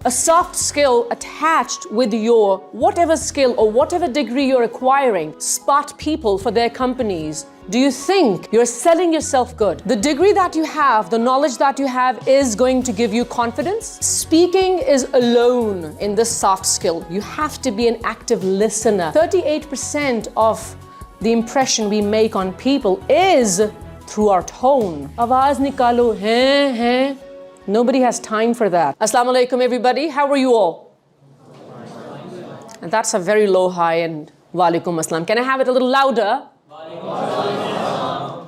a soft skill attached with your whatever skill or whatever degree you're acquiring, spot people for their companies, do you think you're selling yourself good? The degree that you have, the knowledge that you have is going to give you confidence. Speaking is alone in this soft skill. You have to be an active listener. 38% of the impression we make on people is through our tone. Awaaz nikalo, hai. Nobody has time for that. Assalamu alaikum everybody, how are you all? And that's a very low high and wa alaikum assalam. Can I have it a little louder?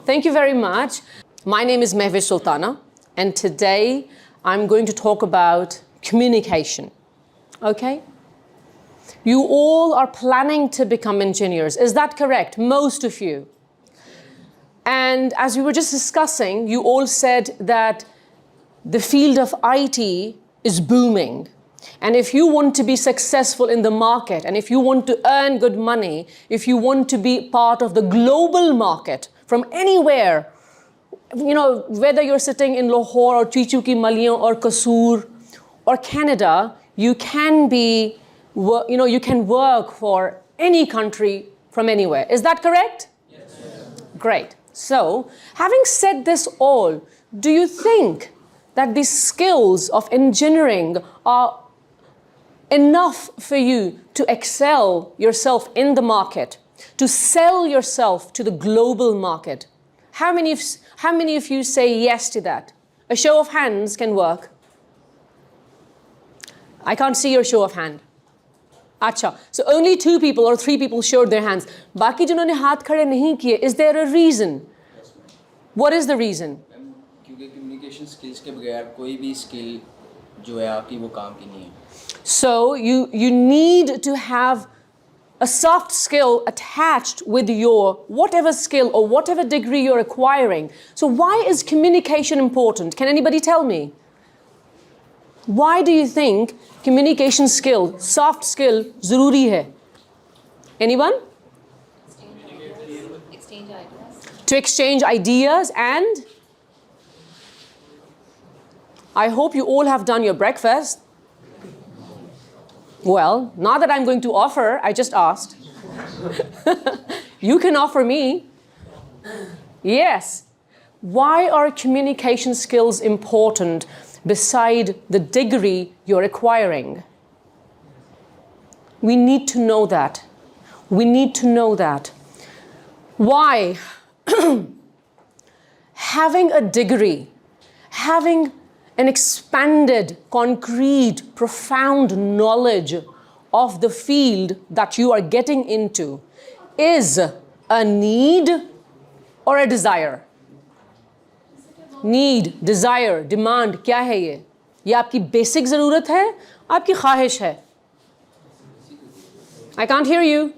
Thank you very much. My name is Mehwish Sultana, and today I'm going to talk about communication. Okay? You all are planning to become engineers, is that correct? Most of you. And as we were just discussing, you all said that the field of IT is booming. And if you want to be successful in the market, and if you want to earn good money, if you want to be part of the global market from anywhere, you know, whether you're sitting in Lahore or Chichuki Malian or Kasur or Canada, you can be, you know, you can work for any country from anywhere. Is that correct? Yes. Great. So, having said this all, do you think that these skills of engineering are enough for you to excel yourself in the market, to sell yourself to the global market? How many of you say yes to that? A show of hands can work. I can't see your show of hand. Acha. So only 2 people or 3 people showed their hands. Baki jinhone haath khade nahi kiye. Is there a reason? What is the reason? क्योंकि communication skills के बगैर कोई भी skill जो है आपकी वो काम की नहीं है. So you need to have a soft skill attached with your whatever skill or whatever degree you're acquiring. So why is communication important? Can anybody tell me? Why do you think communication skill, soft skill, ज़रूरी है? Anyone? Exchange ideas. To exchange ideas, and I hope you all have done your breakfast. Well, not that I'm going to offer, I just asked. You can offer me. Yes. Why are communication skills important beside the degree you're acquiring? We need to know that. We need to know that. Why? Having a degree, having an expanded, concrete, profound knowledge of the field that you are getting into is a need or a desire? Need, desire, demand, क्या है ये? ये आपकी basic ज़रूरत है, आपकी ख्वाहिश है? I can't hear you.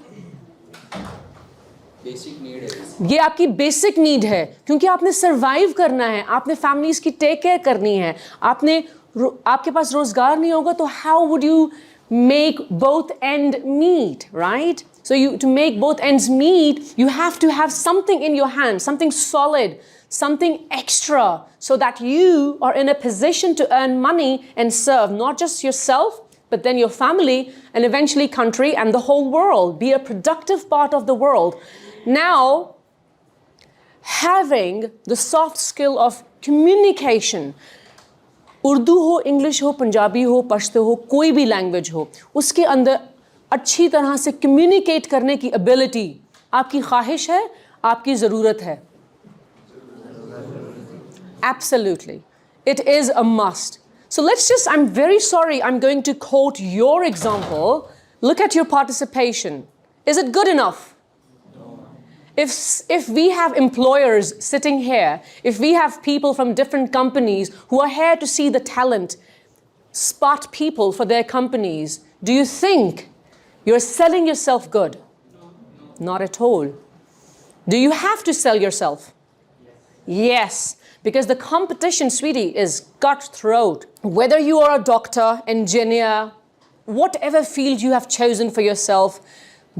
Basic need है. ये आपकी बेसिक नीड है, क्योंकि आपने सर्वाइव करना है, आपने फैमिलीज की टेक केयर करनी है, आपके पास रोजगार नहीं होगा तो how would you make both end meet, right? So to make both ends meet, you have to have something in your hand, something solid, something extra, so that you are in a position to earn money and serve not just yourself, but then your family and eventually country and the whole world. Be a productive part of the world. Now, having the soft skill of communication, Urdu हो, English हो, पंजाबी हो, पश्तो हो, कोई भी language हो, उसके अंदर अच्छी तरह से कम्युनिकेट करने की एबिलिटी आपकी ख्वाहिश है, आपकी ज़रूरत है. Absolutely. It is a must. So let's just, I'm very sorry, I'm going to quote your example. Look at your participation. Is it good enough? If we have employers sitting here, if we have people from different companies who are here to see the talent, spot people for their companies, do you think you're selling yourself good? Not at all. Do you have to sell yourself? Yes, because the competition, sweetie, is cutthroat. Whether you are a doctor, engineer, whatever field you have chosen for yourself,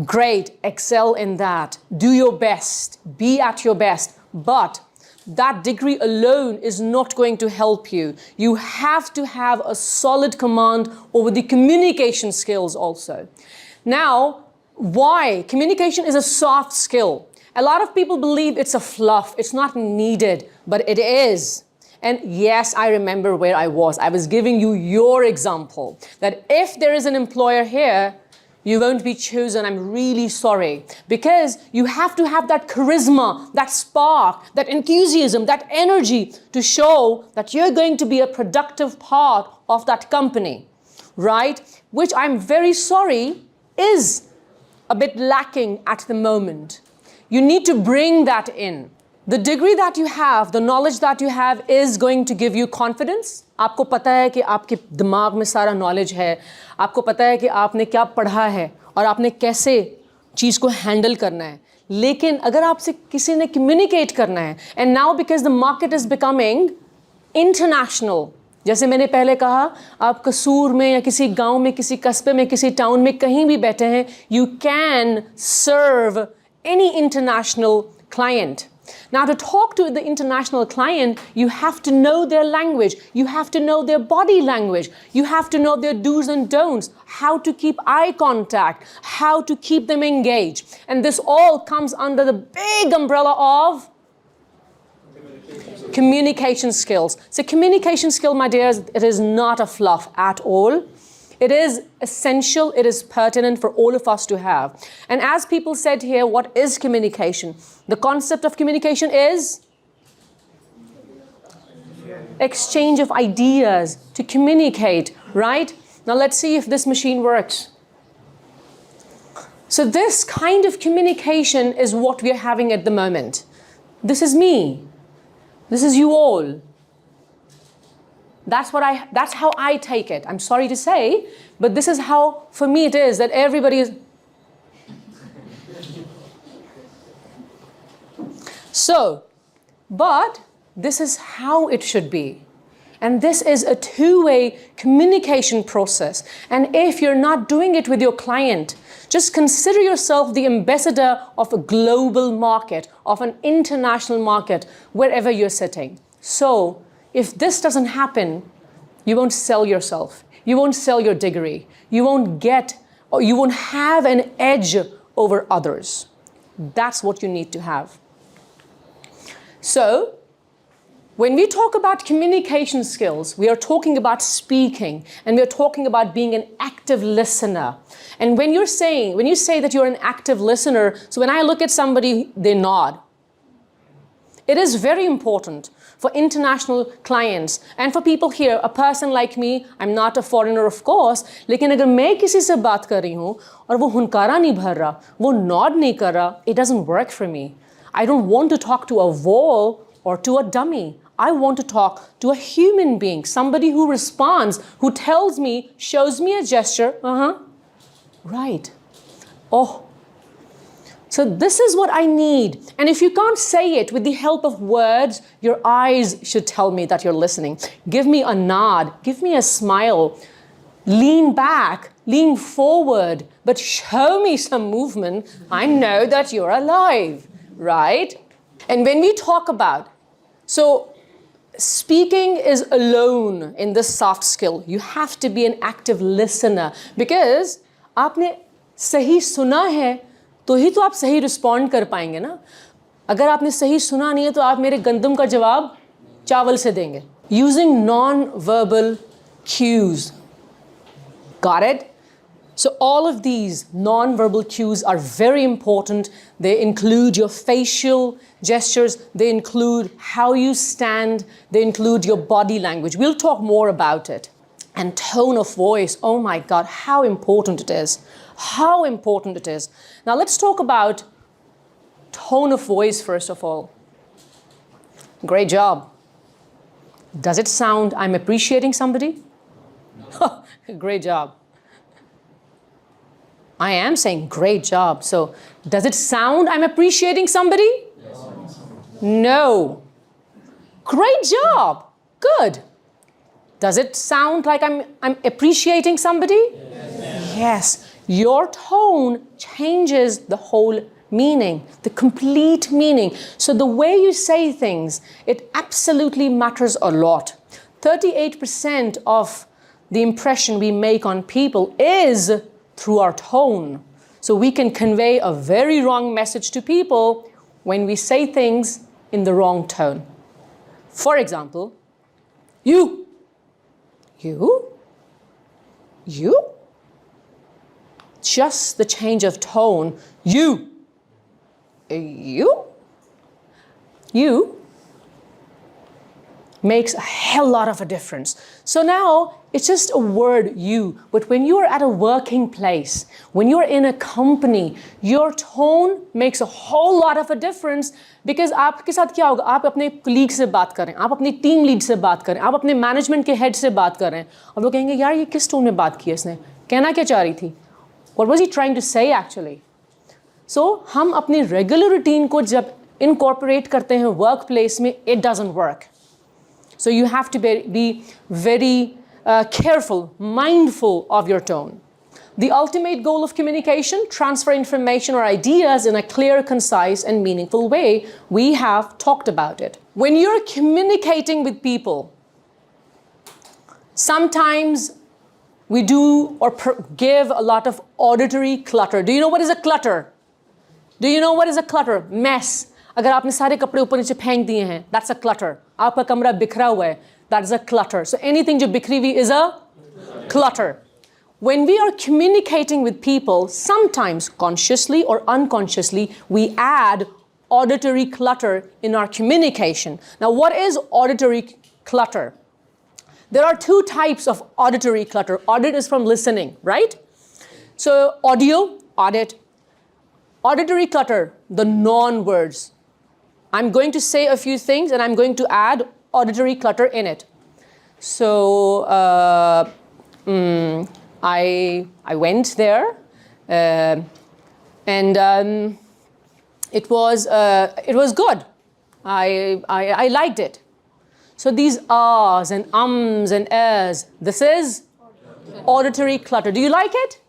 great, excel in that. Do your best, be at your best. But that degree alone is not going to help you. You have to have a solid command over the communication skills also. Now, why? Communication is a soft skill. A lot of people believe it's a fluff, it's not needed, but it is. And yes, I remember where I was. I was giving you your example, that if there is an employer here, you won't be chosen. I'm really sorry. Because you have to have that charisma, that spark, that enthusiasm, that energy to show that you're going to be a productive part of that company, right? Which I'm very sorry is a bit lacking at the moment. You need to bring that in. The degree that you have, the knowledge that you have is going to give you confidence. आपको पता है कि आपके दिमाग में सारा knowledge है. आपको पता है कि आपने क्या पढ़ा है और आपने कैसे चीज़ को handle करना है. लेकिन अगर आपसे किसी ने communicate करना है, and now because the market is becoming international, जैसे मैंने पहले कहा, आप कसूर में या किसी गांव में, किसी कस्बे में, किसी टाउन में कहीं भी बैठे हैं, you can serve any international client. Now, to talk to the international client, you have to know their language. You have to know their body language. You have to know their do's and don'ts, how to keep eye contact, how to keep them engaged. And this all comes under the big umbrella of communication skills. So communication skill, my dears, it is not a fluff at all. It is essential, it is pertinent for all of us to have. And as people said here, what is communication? The concept of communication is exchange of ideas, to communicate, right? Now let's see if this machine works. So this kind of communication is what we are having at the moment. This is me. This is you all. That's how I take it. I'm sorry to say, but this is how, for me, it is, that everybody is. So, but this is how it should be. And this is a two-way communication process. And if you're not doing it with your client, just consider yourself the ambassador of a global market, of an international market, wherever you're sitting. So, if this doesn't happen, you won't sell yourself. You won't sell your degree. You won't get, or you won't have an edge over others. That's what you need to have. So, when we talk about communication skills, we are talking about speaking, and we are talking about being an active listener. And when you say that you're an active listener, so when I look at somebody, they nod. It is very important for international clients and for people here, a person like me, I'm not a foreigner of course, लेकिन अगर मैं किसी से बात कर रही हूँ और वो हुनकारा नहीं भर रहा, वो nod नहीं कर रहा, it doesn't work for me. I don't want to talk to a wall or to a dummy. I want to talk to a human being, somebody who responds, who tells me, shows me a gesture, right, oh. So this is what I need. And if you can't say it with the help of words, your eyes should tell me that you're listening. Give me a nod, give me a smile, lean back, lean forward, but show me some movement. I know that you're alive, right? And when we talk about, so speaking is alone in this soft skill. You have to be an active listener because आपने सही सुना है तो ही तो आप सही respond कर पाएंगे ना. अगर आपने सही सुना नहीं है तो आप मेरे गंदम का जवाब चावल से देंगे. Using non-verbal cues. Got it? So all of these non-verbal cues are very important. They include your facial gestures. They include how you stand. They include your body language. We'll talk more about it. And tone of voice. Oh my God, how important it is. How important it is. Now let's talk about tone of voice first of all. Great job. Does it sound I'm appreciating somebody? No. Great job. I am saying great job. So does it sound I'm appreciating somebody? Yes. No. Great job. Good. Does it sound like I'm appreciating somebody? Yes. Yes. Your tone changes the whole meaning, the complete meaning. So the way you say things, it absolutely matters a lot. 38% of the impression we make on people is through our tone. So we can convey a very wrong message to people when we say things in the wrong tone. For example, you. Just the change of tone. You makes a hell lot of a difference. So now it's just a word, you, but when you're at a working place, when you're in a company, your tone makes a whole lot of a difference, because आपके साथ क्या होगा, आप अपने colleague से बात करें, आप अपनी team lead से बात करें, आप अपने management के head से बात करें, और वो कहेंगे यार ये किस tone में बात की है इसने, कहना क्या चाह रही थी, what was he trying to say actually? So हम अपनी regular routine को जब incorporate करते हैं workplace में, it doesn't work. So you have to be very careful, mindful of your tone. The ultimate goal of communication, transfer information or ideas in a clear, concise, and meaningful way. We have talked about it. When you're communicating with people, sometimes we do or give a lot of auditory clutter. Do you know what is a clutter? Do you know what is a clutter? Mess. अगर आपने सारे कपड़े ऊपर नीचे फेंक दिए हैं, that's a clutter. आपका कमरा बिखरा हुआ है, that is a clutter. So anything जो बिखरी हुई is a clutter. When we are communicating with people, sometimes consciously or unconsciously, we add auditory clutter in our communication. Now, what is auditory clutter? There are two types of auditory clutter. Audit is from listening, right? So audio, audit. Auditory clutter, the non-words. I'm going to say a few things and I'm going to add auditory clutter in it. So I went there and it was good. I liked it. So these ahs and ums and ahs, this is auditory clutter. Do you like it?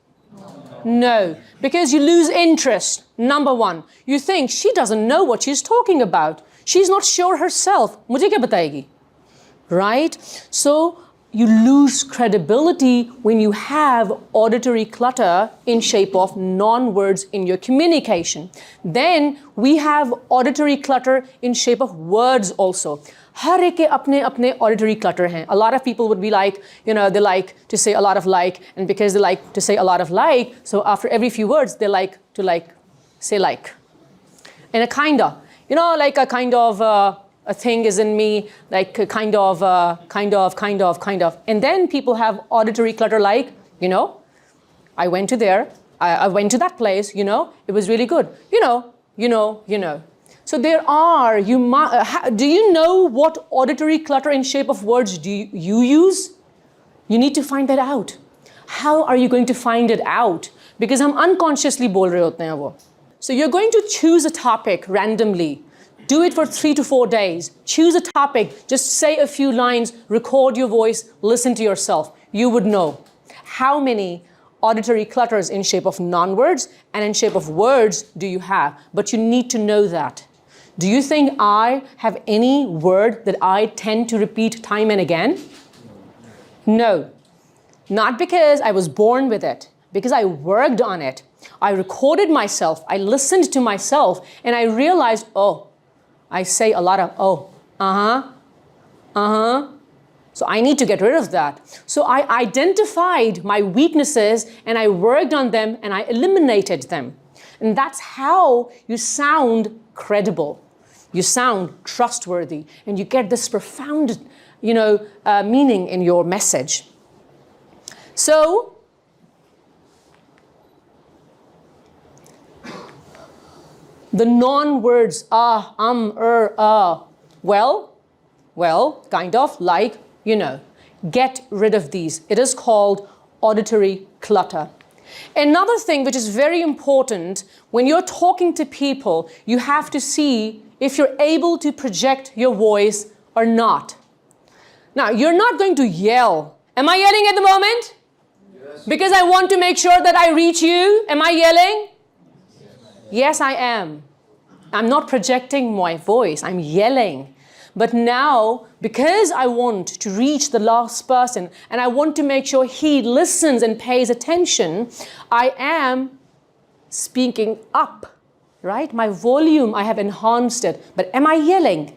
No, because you lose interest. Number one, you think she doesn't know what she's talking about. She's not sure herself. मुझे क्या बताएगी? Right? So you lose credibility when you have auditory clutter in shape of non-words in your communication. Then we have auditory clutter in shape of words also. हर एक के अपने अपने auditory clutter हैं. A lot of people would be like, you know, they like to say a lot of like, and because they like to say a lot of like, so after every few words, they like to say like. And a kinda, you know, like a kind of, a thing is in me, like a kind of. And then people have auditory clutter like, you know, I went to there, I went to that place, you know, it was really good. You know. So there are, do you know what auditory clutter in shape of words do you use? You need to find that out. How are you going to find it out? Because हम unconsciously बोल रहे होते हैं वो. So you're going to choose a topic randomly. Do it for 3 to 4 days. Choose a topic, just say a few lines, record your voice, listen to yourself. You would know how many auditory clutters in shape of non-words and in shape of words do you have. But you need to know that. Do you think I have any word that I tend to repeat time and again? No. Not because I was born with it, because I worked on it. I recorded myself, I listened to myself, and I realized, oh, I say a lot of, oh, So I need to get rid of that. So I identified my weaknesses and I worked on them and I eliminated them. And that's how you sound credible. You sound trustworthy and you get this profound, meaning in your message. So, the non-words, well, kind of like, get rid of these. It is called auditory clutter. Another thing which is very important, when you're talking to people, you have to see if you're able to project your voice or not. Now, you're not going to yell. Am I yelling at the moment? Yes. Because I want to make sure that I reach you. Am I yelling? Yes, I am. I'm not projecting my voice, I'm yelling. But now, because I want to reach the last person and I want to make sure he listens and pays attention, I am speaking up, right? My volume, I have enhanced it. But am I yelling?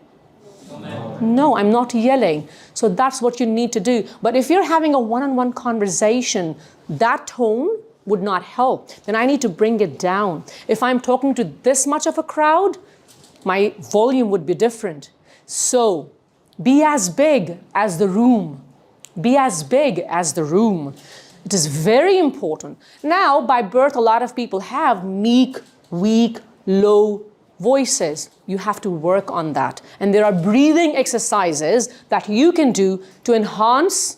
No, I'm not yelling. So that's what you need to do. But if you're having a one-on-one conversation, that tone would not help. Then I need to bring it down. If I'm talking to this much of a crowd, my volume would be different. So be as big as the room. Be as big as the room. It is very important. Now, by birth, a lot of people have meek, weak, low voices. You have to work on that. And there are breathing exercises that you can do to enhance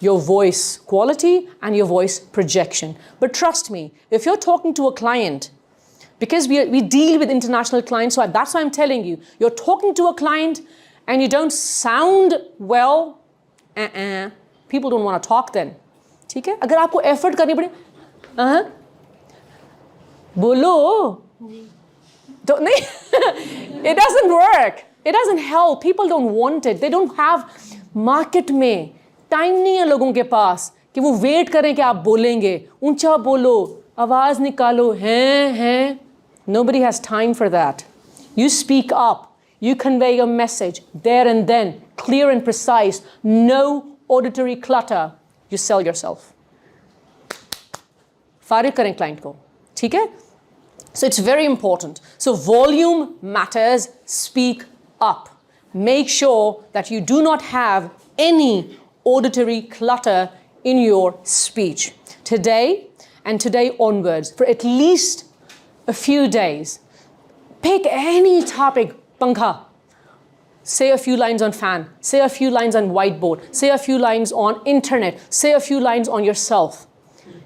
your voice quality and your voice projection. But trust me, if you're talking to a client, because we deal with international clients, so that's why I'm telling you, you're talking to a client and you don't sound well, people don't want to talk then. ठीक है? अगर आपको effort करनी पड़े, बोलो, don't नहीं, it doesn't work. It doesn't help. People don't want it. They don't have market में time नहीं है लोगों के पास कि वो wait करें कि आप बोलेंगे, ऊंचा बोलो, आवाज निकालो, हैं. Nobody has time for that. You speak up. You convey your message there and then, clear and precise. No auditory clutter. You sell yourself. फारिग करें client को, ठीक है? So it's very important. So volume matters. Speak up. Make sure that you do not have any auditory clutter in your speech. Today and today onwards, for at least a few days, pick any topic, pankha. Say a few lines on fan. Say a few lines on whiteboard. Say a few lines on internet. Say a few lines on yourself.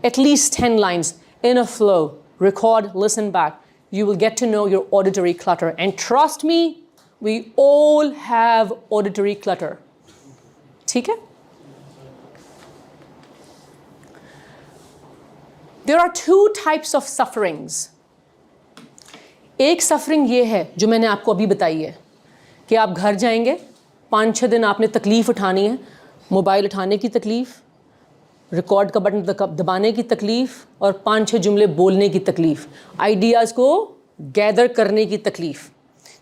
At least 10 lines in a flow. Record, listen back. You will get to know your auditory clutter. And trust me, we all have auditory clutter. ठीक है? There are two types of sufferings. एक suffering ये है जो मैंने आपको अभी बताई है कि आप घर जाएंगे, 5-6 दिन आपने तकलीफ़ उठानी है, मोबाइल उठाने की तकलीफ़, रिकॉर्ड का बटन दबाने की तकलीफ़ और 5-6 जुमले बोलने की तकलीफ़, आइडियाज़ को गैदर करने की तकलीफ़.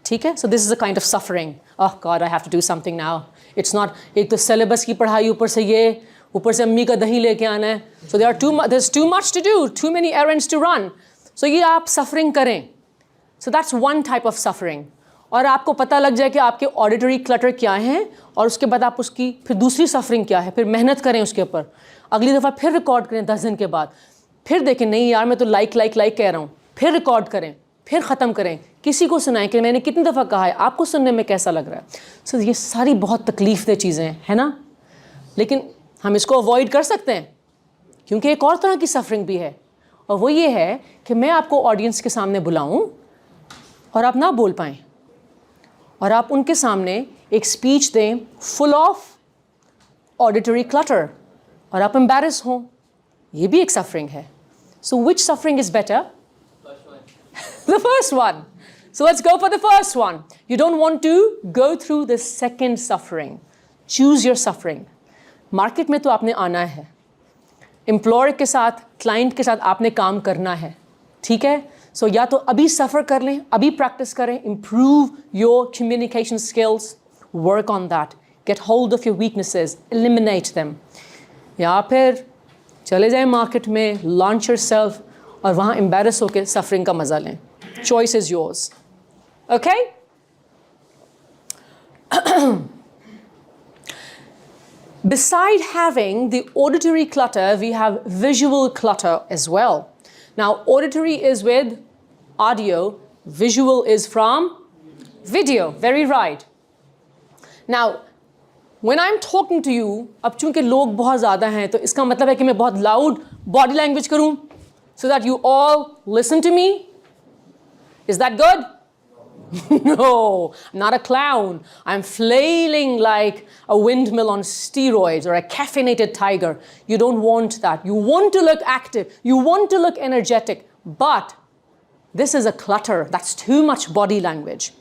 ठीक है? So this is a kind of suffering. Oh God, I have to do something now. It's not, एक तो syllabus की पढ़ाई, ऊपर से ये, ऊपर से अम्मी का दही लेके आना है. So there's too much to do, too many errands to run. So ये आप suffering करें. So that's one type of suffering. और आपको पता लग जाए कि आपके ऑडिटरी क्लटर क्या हैं और उसके बाद आप उसकी फिर दूसरी सफरिंग क्या है, फिर मेहनत करें उसके ऊपर, अगली दफ़ा फिर रिकॉर्ड करें 10 दिन के बाद, फिर देखें नहीं यार मैं तो लाइक कह रहा हूँ, फिर रिकॉर्ड करें, फिर ख़त्म करें, किसी को सुनाएं कि मैंने कितनी दफ़ा कहा है, आपको सुनने में कैसा लग रहा है. सो ये सारी बहुत तकलीफ़ दे चीज़ें हैं, है ना? लेकिन हम इसको अवॉइड कर सकते हैं क्योंकि एक और तरह की सफरिंग भी है और वो ये है कि मैं आपको ऑडियंस के सामने बुलाऊँ और आप ना बोल पाएँ और आप उनके सामने एक स्पीच दें फुल ऑफ ऑडिटरी क्लटर और आप एम्बैरस हों. ये भी एक सफरिंग है. So which suffering is better? The first one. So let's go for the first one. You don't want to go through the second suffering. Choose your suffering. Market में तो आपने आना है, एम्प्लॉयर के साथ, क्लाइंट के साथ आपने काम करना है, ठीक है? सो या तो अभी सफ़र कर लें, अभी प्रैक्टिस करें, improve your communication skills, work on that, get hold of your weaknesses, eliminate them. या फिर चले जाएं मार्केट में, launch yourself और वहाँ embarrass होकर सफरिंग का मज़ा लें. Choice is yours. Okay? Beside having the auditory clutter, we have visual clutter as well. Now, auditory is with audio, visual is from video. Very right. Now, when I'm talking to you, अब चूंकि लोग बहुत ज़्यादा हैं, तो इसका मतलब है कि मैं बहुत loud body language करूँ, so that you all listen to me. Is that good? No, I'm not a clown. I'm flailing like a windmill on steroids or a caffeinated tiger. You don't want that. You want to look active. You want to look energetic. But This is a clutter. That's too much body language.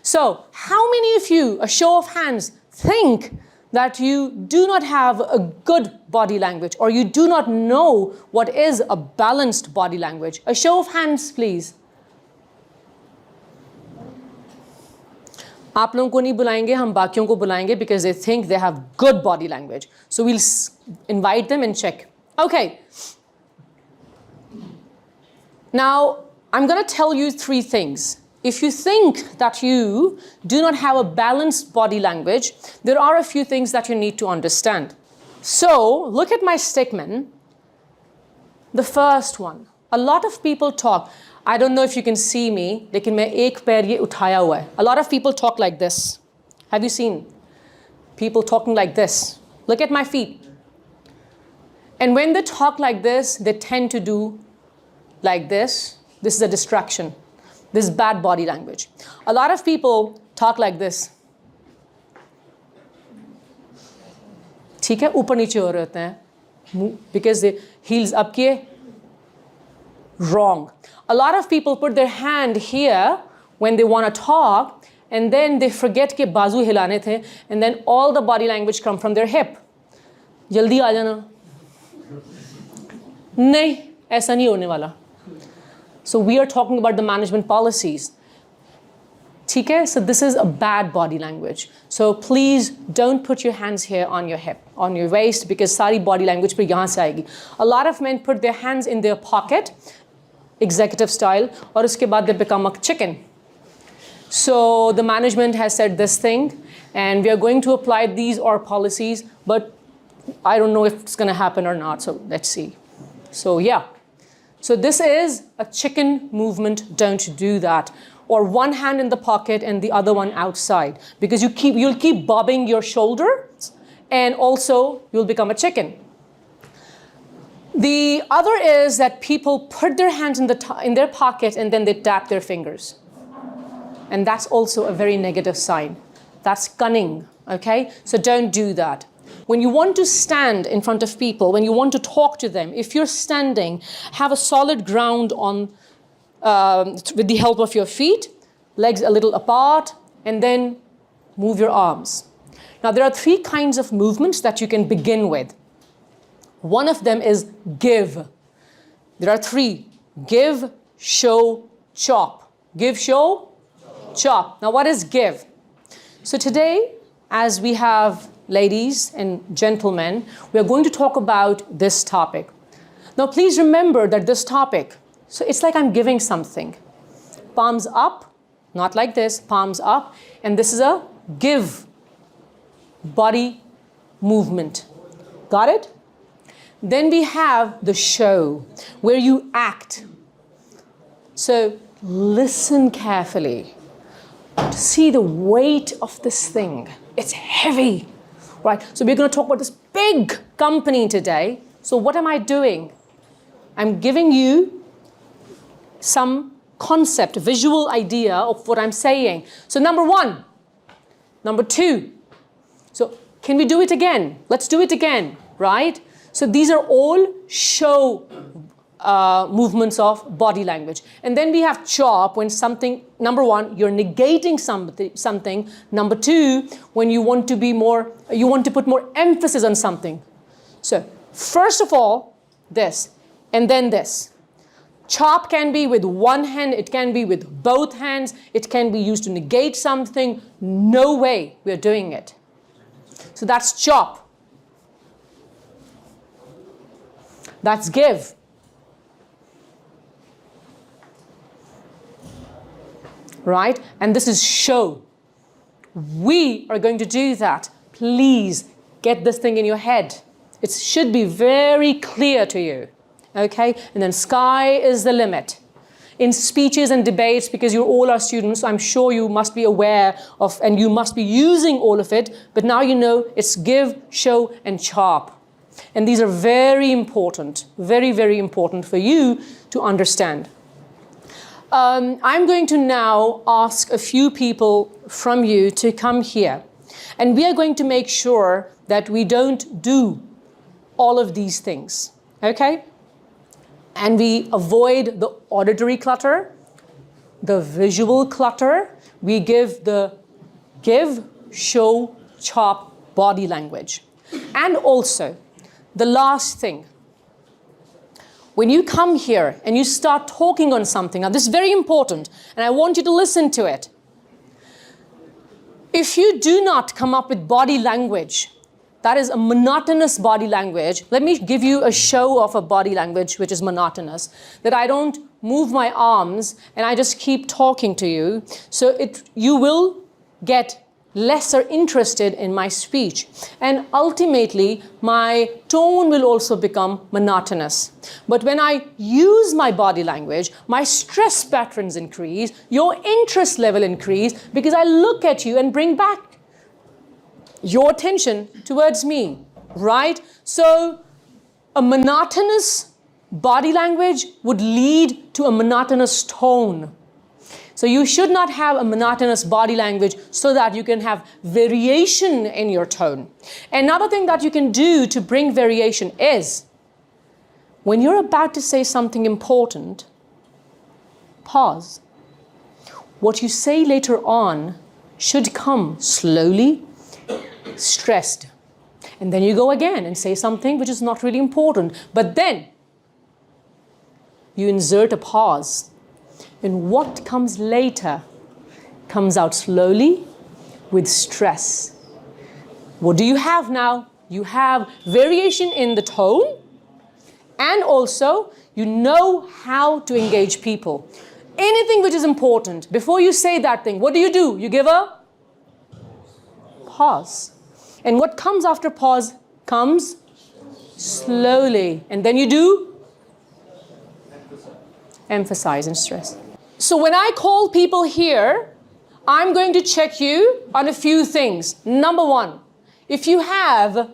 So how many of you, a show of hands, think that you do not have a good body language, or you do not know what is a balanced body language? A show of hands, please. आप लोगों को नहीं बुलाएंगे, हम बाकियों को बुलाएंगे because they think they have good body language. So we'll invite them and check. Okay. Now, I'm going to tell you 3 things. If you think that you do not have a balanced body language, there are a few things that you need to understand. So, look at my statement. The first one. A lot of people talk. I don't know if you can see me, लेकिन मैं एक पैर ये उठाया हुआ है. A lot of people talk like this. Have you seen people talking like this? Look at my feet. And when they talk like this, they tend to do like this. This is a distraction. This is bad body language. A lot of people talk like this. ठीक है, ऊपर नीचे हो रहे होते हैं because the heels up किए. Wrong. A lot of people put their hand here when they want to talk, and then they forget कि बाजू हिलाने थे, and then all the body language come from their hip. जल्दी आ जाना. नहीं, ऐसा नहीं होने वाला. So we are talking about the management policies. ठीक है? So this is a bad body language. So please don't put your hands here on your hip, on your waist, because सारी body language पे यहाँ से आएगी. A lot of men put their hands in their pocket, executive style, और उसके बाद they become a chicken. So the management has said this thing, and we are going to apply these or policies, but I don't know if it's going to happen or not. So let's see. So yeah. So this is a chicken movement. Don't do that. Or one hand in the pocket and the other one outside, because you'll keep bobbing your shoulders, and also you'll become a chicken. The other is that people put their hands in their pocket and then they tap their fingers. And that's also a very negative sign. That's cunning, okay? So don't do that. When you want to stand in front of people, when you want to talk to them, if you're standing, have a solid ground on with the help of your feet, legs a little apart, and then move your arms. Now, there are 3 kinds of movements that you can begin with. One of them is give. There are 3. Give, show, chop. Give, show, chop. Now, what is give? So today, as we have ladies and gentlemen, we are going to talk about this topic. Now, please remember that this topic, so it's like I'm giving something. Palms up, not like this, palms up. And this is a give body movement. Got it? Then we have the show, where you act. So listen carefully to see the weight of this thing. It's heavy, right? So we're going to talk about this big company today. So what am I doing? I'm giving you some concept, visual idea of what I'm saying. So number 1, number 2. So can we do it again? Let's do it again, right? So these are all show movements of body language. And then we have chop, when something, number 1, you're negating something. Number 2, when you want to be more, you want to put more emphasis on something. So first of all, this, and then this. Chop can be with one hand, it can be with both hands, it can be used to negate something. No way we're doing it. So that's chop. That's give. Right? And this is show. We are going to do that. Please get this thing in your head. It should be very clear to you. Okay? And then sky is the limit. In speeches and debates, because you all are students, I'm sure you must be aware of, and you must be using all of it, but now you know it's give, show, and chop. And these are very important, very, very important for you to understand. I'm going to now ask a few people from you to come here. And we are going to make sure that we don't do all of these things, okay? And we avoid the auditory clutter, the visual clutter, we give the give, show, chop body language. And also, the last thing, when you come here and you start talking on something, now this is very important, and I want you to listen to it. If you do not come up with body language, that is a monotonous body language. Let me give you a show of a body language which is monotonous, that I don't move my arms and I just keep talking to you. So you will get lesser interested in my speech. And ultimately, my tone will also become monotonous. But when I use my body language, my stress patterns increase, your interest level increase, because I look at you and bring back your attention towards me, right? So a monotonous body language would lead to a monotonous tone. So you should not have a monotonous body language so that you can have variation in your tone. Another thing that you can do to bring variation is, when you're about to say something important, pause. What you say later on should come slowly, stressed. And then you go again and say something which is not really important. But then you insert a pause. And what comes later comes out slowly with stress. What do you have now? You have variation in the tone, and also you know how to engage people. Anything which is important, before you say that thing, what do? You give a pause. And what comes after pause comes slowly. And then you do emphasize and stress. So when I call people here, I'm going to check you on a few things. Number one, if you have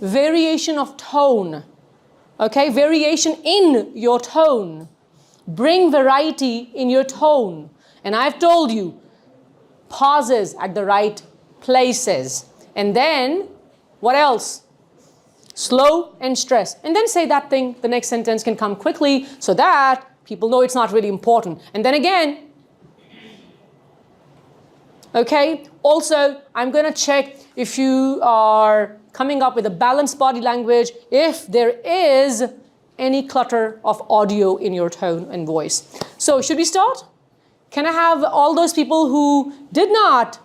variation of tone, okay, variation in your tone, bring variety in your tone. And I've told you, pauses at the right places. And then, what else? Slow and stress. And then say that thing, the next sentence can come quickly so that people know it's not really important. And then again, okay? Also, I'm going to check if you are coming up with a balanced body language, if there is any clutter of audio in your tone and voice. So, should we start? Can I have all those people who did not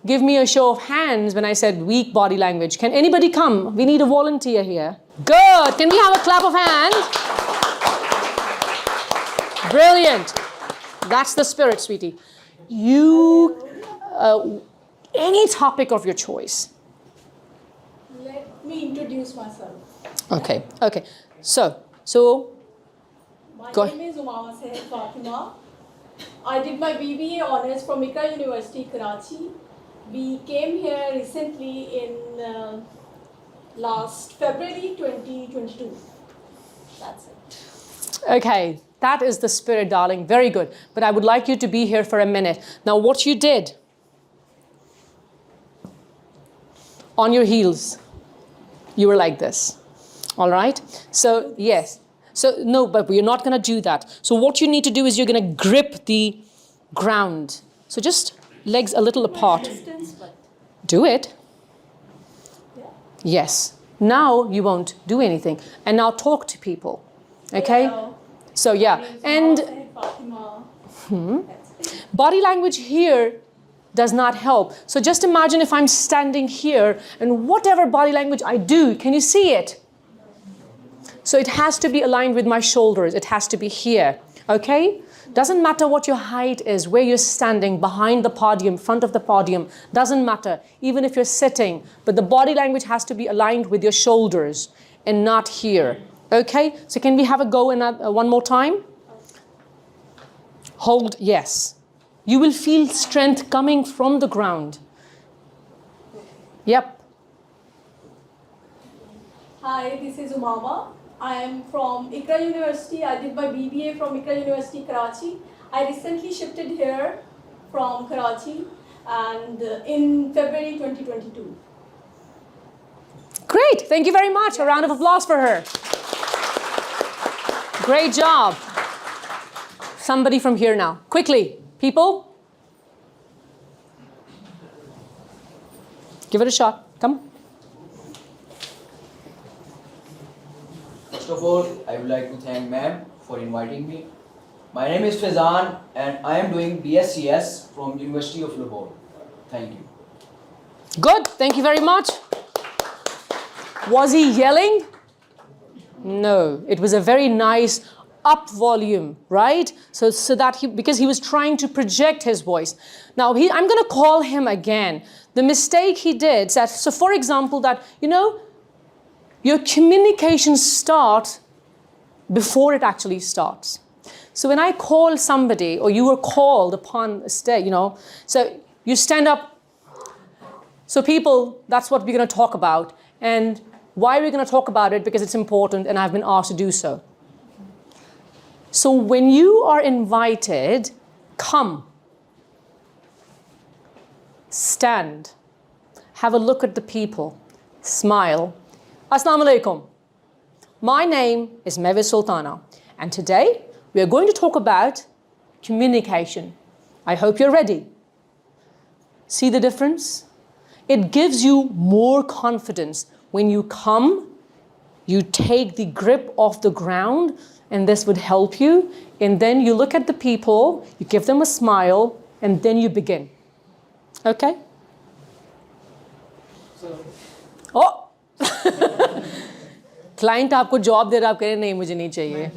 give me a show of hands when I said weak body language? Can anybody come? We need a volunteer here. Good. Can we have a clap of hands? Brilliant. That's the spirit, sweetie. You, any topic of your choice. Let me introduce myself. Okay. So. My Go name is Umama Seher Fatima. I did my BBA honors from Ikra University, Karachi. We came here recently in last February 2022. That's it. Okay. That is the spirit, darling. Very good. But I would like you to be here for a minute. Now, what you did, on your heels, you were like this. All right? So, yes. So, no, but we're not going to do that. So, what you need to do is you're going to grip the ground. So, just legs a little apart. Distance, but Do it. yeah. Yes. Now, you won't do anything. And now talk to people. Okay? Hello. So, yeah. My name is And Umama Seher Fatima. That's it. body language here does not help. So just imagine if I'm standing here and whatever body language I do, can you see it? So it has to be aligned with my shoulders. It has to be here, okay? Doesn't matter what your height is, where you're standing, behind the podium, front of the podium, doesn't matter, even if you're sitting, but the body language has to be aligned with your shoulders and not here, okay? So can we have a go in one more time? Hold, yes. You will feel strength coming from the ground. Yep. Hi, this is Umama. I am from Ikra University. I did my BBA from Ikra University, Karachi. I recently shifted here from Karachi and in February 2022. Great, thank you very much. A round of applause for her. Great job. somebody from here now. Quickly, people. Give it a shot. Come. First of all, I would like to thank ma'am for inviting me. My name is Faizan and I am doing BScs from University of Lahore. Thank you. Good. Thank you very much. Was he yelling? No. It was a very nice up volume, right? So that because he was trying to project his voice. Now, I'm going to call him again. The mistake he did, so for example, that, your communication starts before it actually starts. So when I call somebody, or you were called upon a stage, so you stand up. So people, that's what we're going to talk about. And why we're going to talk about it? Because it's important and I've been asked to do so. So when you are invited, come. Stand. Have a look at the people. Smile. Assalamu alaikum. My name is Mehwish Sultana. And today we are going to talk about communication. I hope you're ready. See the difference? It gives you more confidence. When you come, you take the grip off the ground, and this would help you. And then you look at the people, you give them a smile, and then you begin. Okay? Oh! Client आपको job दे रहा, आप कह रहे नहीं मुझे नहीं चाहिए.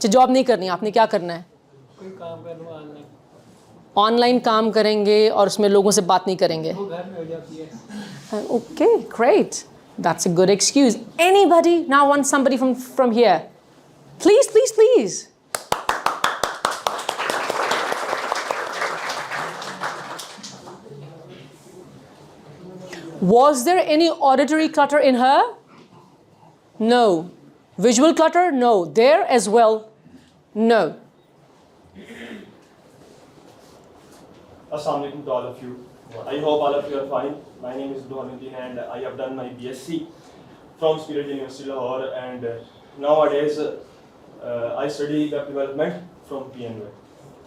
Job नहीं करनी, आपने क्या करना है? कोई काम करना ऑनलाइन. ऑनलाइन काम करेंगे और उसमें लोगों से बात नहीं करेंगे. वो घर में हो जाती है. Okay, great. That's a good excuse. Anybody now wants somebody from here? Please, please, please. Was there any auditory clutter in her? No. Visual clutter? No. There as well? No. Assalamu alaikum to all of you. I hope all of you are fine. My name is Duhanuddin and I have done my BSc from Spirit University Lahore, and nowadays I study web development from PNY.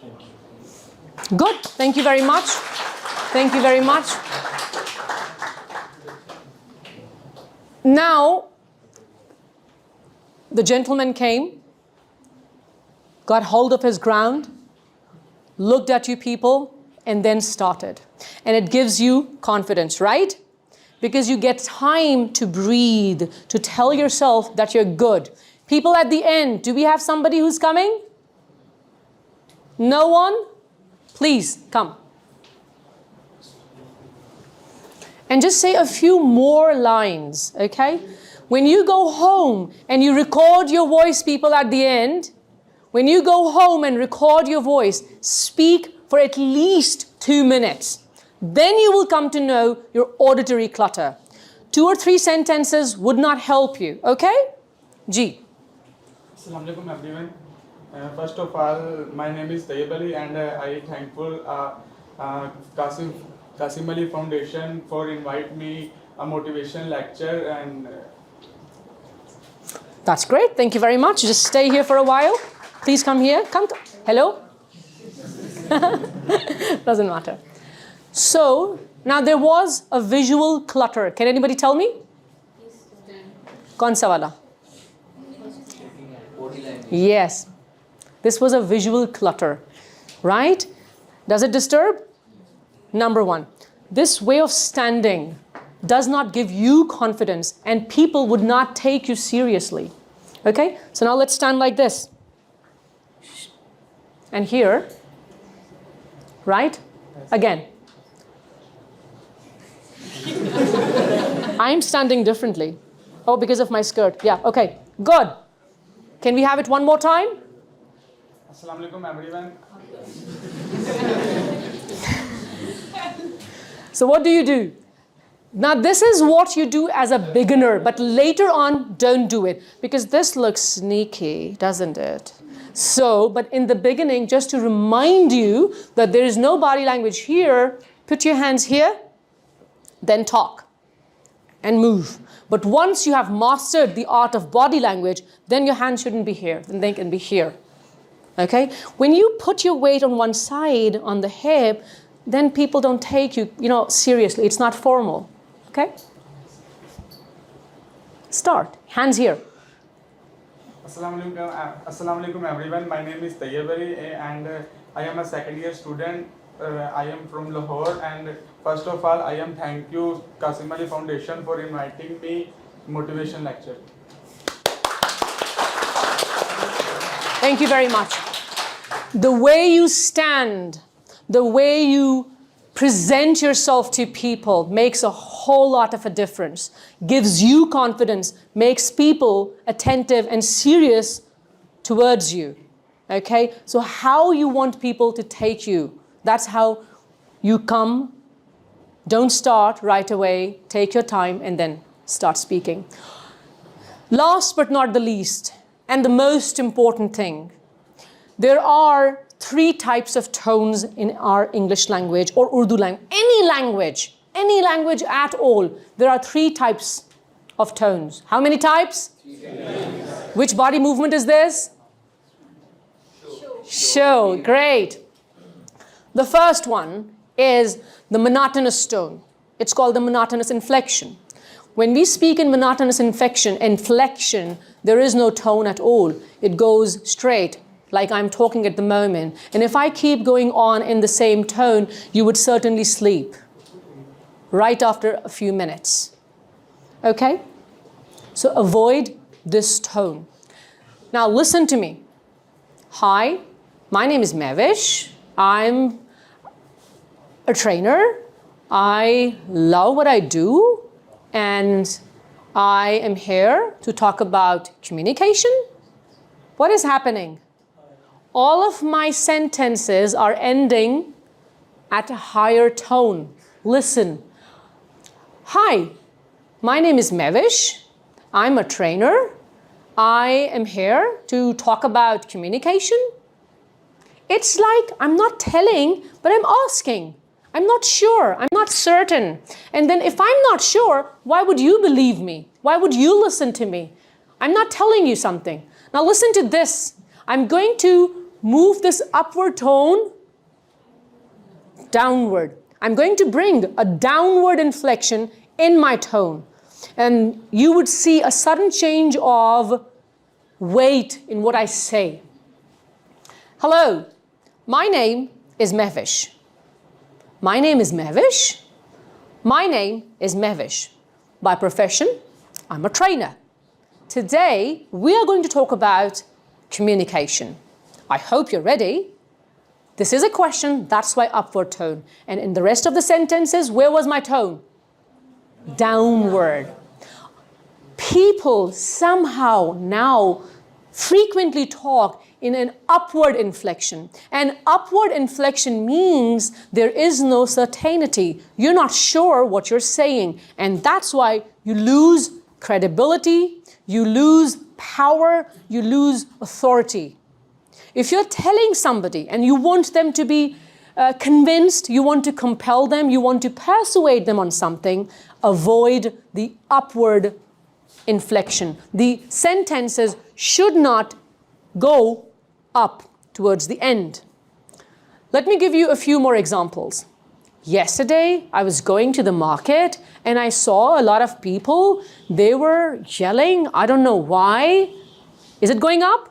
Thank you. Good. Thank you very much. Thank you very much. Now, the gentleman came, got hold of his ground, looked at you people, and then started. And it gives you confidence, right? Because you get time to breathe, to tell yourself that you're good. People at the end, do we have somebody who's coming? No one? Please, come. And just say a few more lines, okay? When you go home and you record your voice, people at the end, when you go home and record your voice, speak for at least 2 minutes. Then you will come to know your auditory clutter. 2 or 3 sentences would not help you, okay? G. Assalamu alaikum everyone. First of all, my name is Tayyib Ali and I thankful Qasim Ali Foundation for invite me a motivation lecture, and That's great. Thank you very much. Just stay here for a while. Please come here. Hello? Doesn't matter. So, now there was a visual clutter. Can anybody tell me? Kaun sa wala? Yes. This was a visual clutter, right? Does it disturb? Number 1, this way of standing does not give you confidence and people would not take you seriously. Okay? So now let's stand like this. And here, right? Again. I'm standing differently. Oh, because of my skirt. Yeah, okay. Good. Can we have it one more time? Assalamu alaikum everyone. So what do? Now this is what you do as a beginner, but later on, don't do it. Because this looks sneaky, doesn't it? So, but in the beginning, just to remind you that there is no body language here, put your hands here, then talk and move. But once you have mastered the art of body language, then your hands shouldn't be here, then they can be here. Okay? When you put your weight on one side, on the hip, then people don't take you, seriously. It's not formal. Okay? Start. Hands here. Assalamu alaikum everyone. My name is Tayyabari and I am a second year student. I am from Lahore, and first of all I am thank you Qasim Ali Foundation for inviting me motivation lecture. Thank you very much. The way you stand, the way you present yourself to people makes a whole lot of a difference, gives you confidence, makes people attentive and serious towards you. Okay? So how you want people to take you, that's how you come. Don't start right away, take your time and then start speaking. Last but not the least, and the most important thing, there are 3 types of tones in our English language or Urdu language, any language at all. There are 3 types of tones. How many types? 3 types. Which body movement is this? Show. Great. The first one is the monotonous tone. It's called the monotonous inflection. When we speak in monotonous inflection, there is no tone at all. It goes straight, like I'm talking at the moment. And if I keep going on in the same tone, you would certainly sleep right after a few minutes. Okay? So avoid this tone. Now listen to me. Hi, my name is Mehwish. I'm a trainer. I love what I do. And I am here to talk about communication. What is happening? All of my sentences are ending at a higher tone. Listen. Hi, my name is Mehwish. I'm a trainer. I am here to talk about communication. It's like I'm not telling, but I'm asking. I'm not sure. I'm not certain. And then if I'm not sure, why would you believe me? Why would you listen to me? I'm not telling you something. Now listen to this. I'm going to move this upward tone downward. I'm going to bring a downward inflection in my tone. And you would see a sudden change of weight in what I say. Hello, my name is Mehwish. My name is Mehwish. My name is Mehwish. By profession, I'm a trainer. Today, we are going to talk about communication. I hope you're ready. This is a question, that's why upward tone. And in the rest of the sentences, where was my tone? Downward. People somehow now frequently talk in an upward inflection. And upward inflection means there is no certainty. You're not sure what you're saying. And that's why you lose credibility, you lose power, you lose authority. If you're telling somebody and you want them to be convinced, you want to compel them, you want to persuade them on something, avoid the upward inflection. The sentences should not go up towards the end. Let me give you a few more examples. Yesterday, I was going to the market and I saw a lot of people. They were yelling. I don't know why. Is it going up?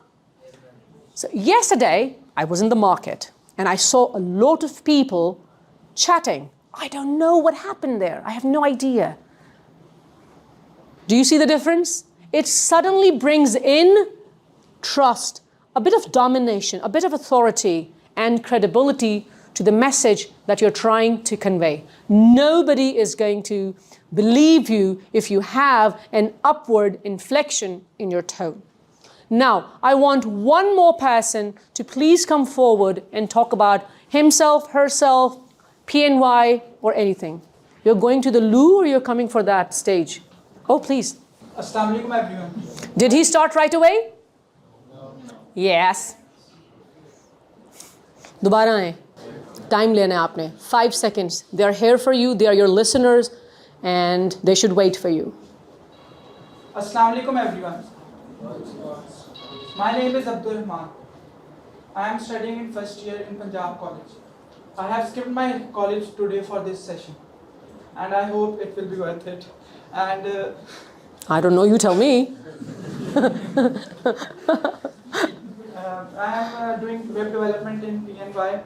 So yesterday, I was in the market and I saw a lot of people chatting. I don't know what happened there. I have no idea. Do you see the difference? It suddenly brings in trust, a bit of domination, a bit of authority and credibility to the message that you're trying to convey. Nobody is going to believe you if you have an upward inflection in your tone. Now, I want one more person to please come forward and talk about himself, herself, PNY, or anything. You're going to the loo or you're coming for that stage? Oh, please. Assalamu alaikum everyone. Did he start right away? Yes. दोबारा आए. Time लेना है आपने. 5 seconds. They are here for you. They are your listeners, and they should wait for you. Assalamu alaikum everyone. My name is Abdul Rahman. I am studying in first year in Punjab College. I have skipped my college today for this session, and I hope it will be worth it. And I don't know, you tell me. I am doing web development in PNY.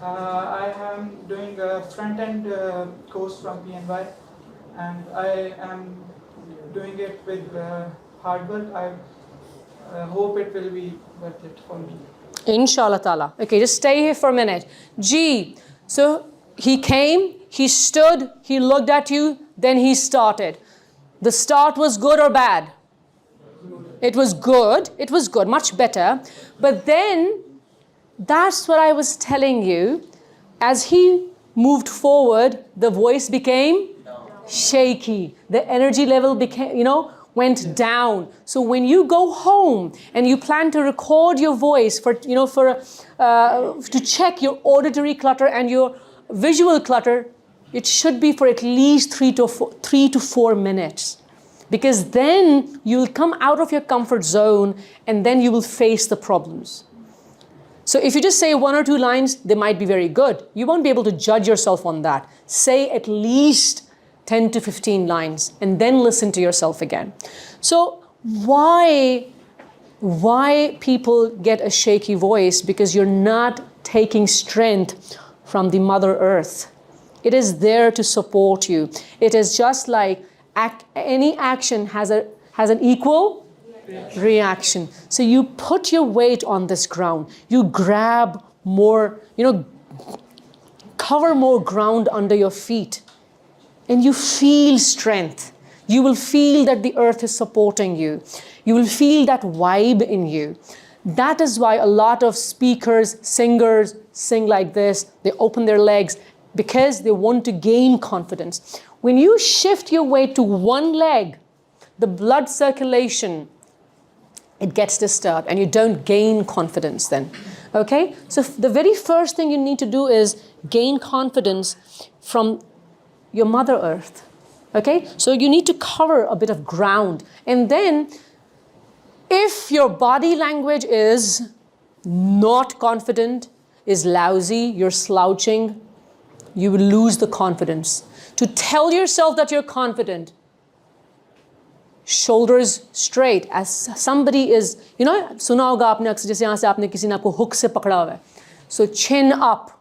I am doing a front-end course from PNY, and I am doing it with hard work. I hope it will be worth it for me. Inshallah ta'ala. Okay, just stay here for a minute. G. So he came, he stood, he looked at you, then he started. The start was good or bad? It was good. It was good, much better. But then, that's what I was telling you. As he moved forward, the voice became shaky. The energy level became, went down. So when you go home and you plan to record your voice to check your auditory clutter and your visual clutter, it should be for at least 3 to 4 minutes. Because then you'll come out of your comfort zone and then you will face the problems. So if you just say 1 or 2 lines, they might be very good. You won't be able to judge yourself on that. Say at least 10 to 15 lines and then listen to yourself again. So why people get a shaky voice? Because you're not taking strength from the Mother Earth. It is there to support you. It is just like any action has an equal reaction. So you put your weight on this ground. You grab more, cover more ground under your feet. And you feel strength. You will feel that the earth is supporting you. You will feel that vibe in you. That is why a lot of speakers, singers sing like this. They open their legs because they want to gain confidence. When you shift your weight to one leg, the blood circulation, it gets disturbed and you don't gain confidence then. Okay? So the very first thing you need to do is gain confidence from your Mother Earth. Okay? So you need to cover a bit of ground. And then, if your body language is not confident, is lousy, you're slouching, you will lose the confidence. To tell yourself that you're confident, shoulders straight, as somebody is, suna hoga aapne aksar jaise yahan se aapne kisi ne aapko hook se pakda hua hai. So chin up.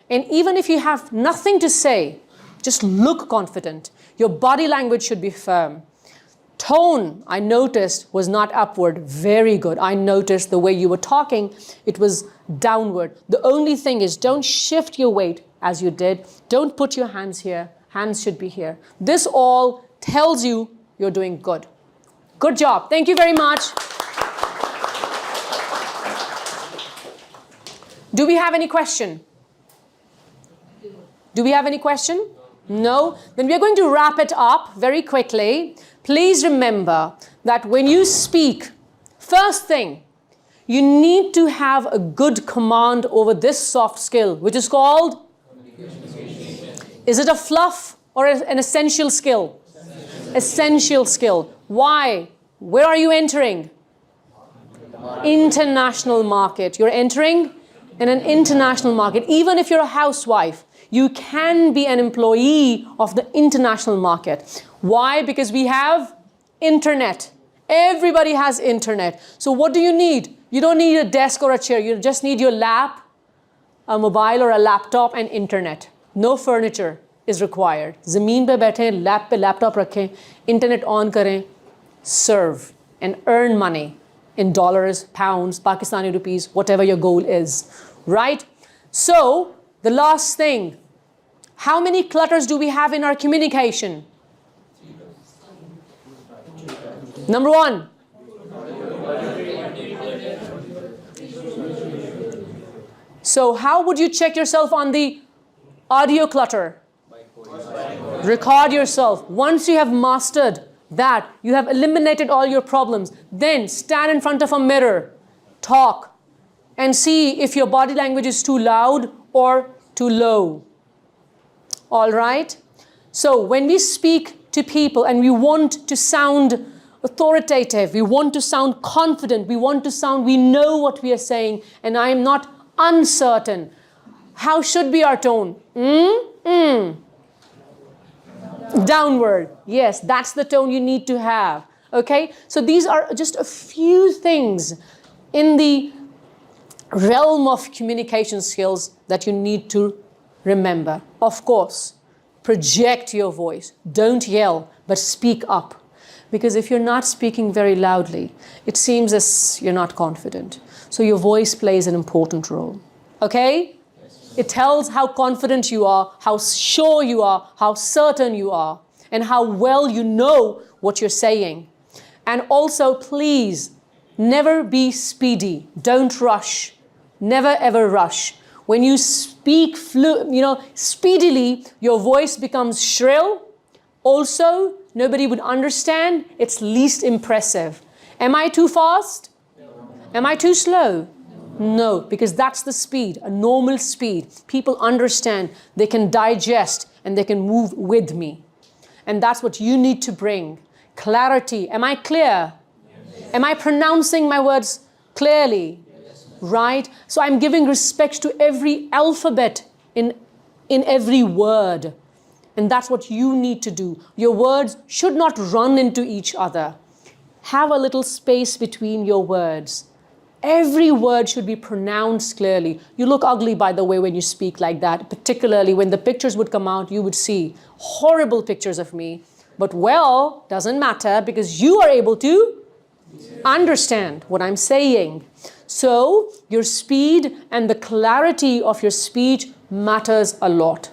And even if you have nothing to say, just look confident. Your body language should be firm. Tone, I noticed, was not upward. Very good. I noticed the way you were talking, it was downward. The only thing is, don't shift your weight as you did. Don't put your hands here. Hands should be here. This all tells you you're doing good. Good job. Thank you very much. Do we have any question? Do we have any question? No? Then we are going to wrap it up very quickly. Please remember that when you speak, first thing, you need to have a good command over this soft skill, which is called? Is it a fluff or an essential skill? Essential skill. Why? Where are you entering? International market. You're entering in an international market. Even if you're a housewife, you can be an employee of the international market. Why? Because we have internet. Everybody has internet. So what do you need? You don't need a desk or a chair. You just need your lap, a mobile or a laptop, and internet. No furniture is required. Zameen pe baithe, lap pe laptop rakhein, internet on karen, serve and earn money in dollars, pounds, Pakistani rupees, whatever your goal is. Right? So, the last thing, how many clutters do we have in our communication? Number 1. So how would you check yourself on the audio clutter? Record yourself. Once you have mastered that, you have eliminated all your problems, then stand in front of a mirror, talk, and see if your body language is too loud or too low. All right? So when we speak to people and we want to sound authoritative. We want to sound confident. We want to sound, we know what we are saying, and I am not uncertain. How should be our tone? Downward. Yes, that's the tone you need to have. Okay? So these are just a few things in the realm of communication skills that you need to remember. Of course, project your voice. Don't yell, but speak up. Because if you're not speaking very loudly, it seems as you're not confident. So your voice plays an important role. Okay? It tells how confident you are, how sure you are, how certain you are, and how well you know what you're saying. And also, please, never be speedy. Don't rush. Never ever rush. When you speak speedily, your voice becomes shrill. Also, nobody would understand. It's least impressive. Am I too fast? Am I too slow? No, because that's the speed, a normal speed. People understand, they can digest, and they can move with me. And that's what you need to bring. Clarity. Am I clear? Yes. Am I pronouncing my words clearly? Yes. Right? So I'm giving respect to every alphabet in every word. And that's what you need to do. Your words should not run into each other. Have a little space between your words. Every word should be pronounced clearly. You look ugly, by the way, when you speak like that. Particularly when the pictures would come out, you would see horrible pictures of me. But well, doesn't matter because you are able to understand what I'm saying. So your speed and the clarity of your speech matters a lot.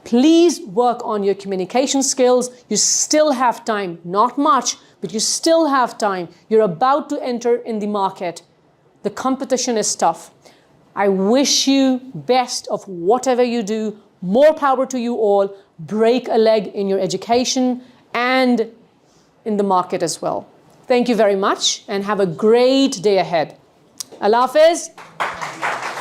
Please work on your communication skills. You still have time, not much, but you still have time. You're about to enter in the market. The competition is tough. I wish you best of whatever you do. More power to you all. Break a leg in your education and in the market as well. Thank you very much and have a great day ahead. Allah Hafiz.